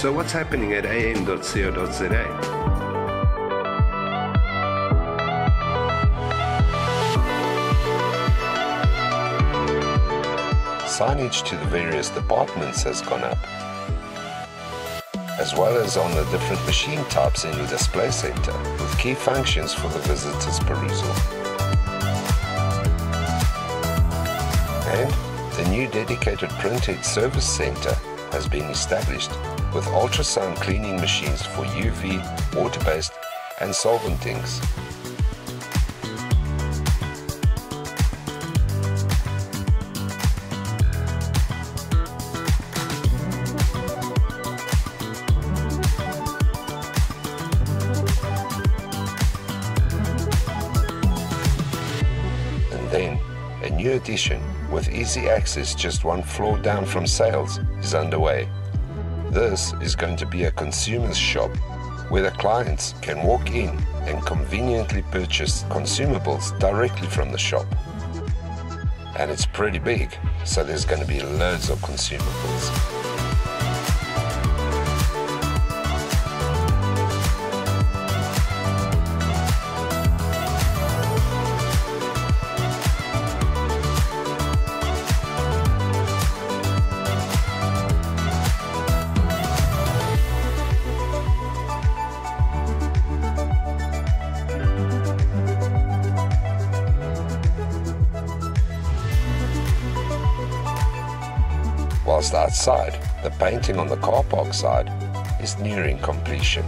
So what's happening at am.co.za? Signage to the various departments has gone up, as well as on the different machine types in the display center, with key functions for the visitor's perusal. And the new dedicated Printhead service center has been established with ultrasound cleaning machines for UV, water-based and solvent inks. Then, a new addition with easy access just one floor down from sales is underway. This is going to be a consumer's shop where the clients can walk in and conveniently purchase consumables directly from the shop. And it's pretty big, so there's going to be loads of consumables. Whilst outside, the painting on the car park side is nearing completion.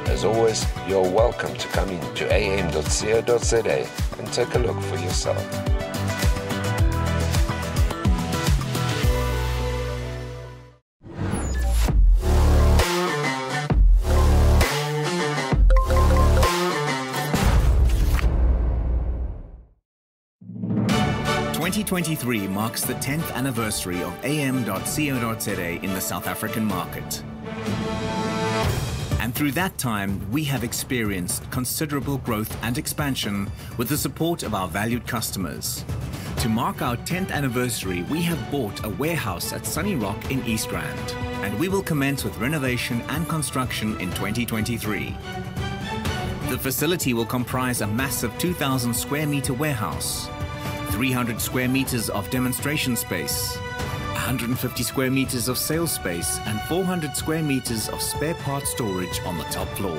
As always, you're welcome to come in to am.co.za and take a look for yourself. "2023 marks the 10th anniversary of am.co.za in the South African market. And through that time, we have experienced considerable growth and expansion with the support of our valued customers. To mark our 10th anniversary, we have bought a warehouse at Sunnyrock in East Rand, and we will commence with renovation and construction in 2023. The facility will comprise a massive 2,000 square meter warehouse, 300 square meters of demonstration space, 150 square meters of sales space, and 400 square meters of spare parts storage on the top floor.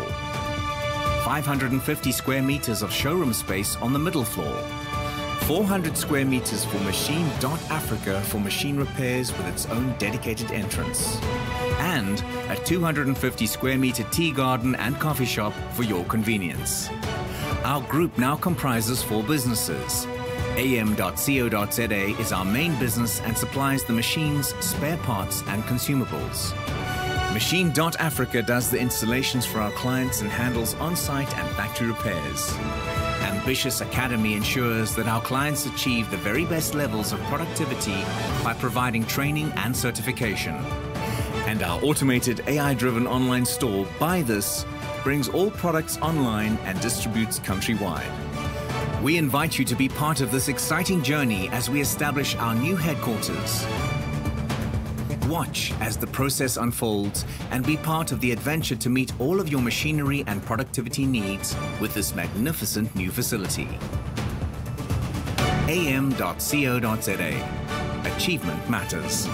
550 square meters of showroom space on the middle floor. 400 square meters for Machine.Africa for machine repairs with its own dedicated entrance. And a 250 square meter tea garden and coffee shop for your convenience. Our group now comprises 4 businesses. am.co.za is our main business and supplies the machines, spare parts and consumables. Machine.Africa does the installations for our clients and handles on-site and factory repairs. Ambitious Academy ensures that our clients achieve the very best levels of productivity by providing training and certification. And our automated AI-driven online store, Buy This, brings all products online and distributes countrywide. We invite you to be part of this exciting journey as we establish our new headquarters. Watch as the process unfolds and be part of the adventure to meet all of your machinery and productivity needs with this magnificent new facility. am.co.za. Achievement matters.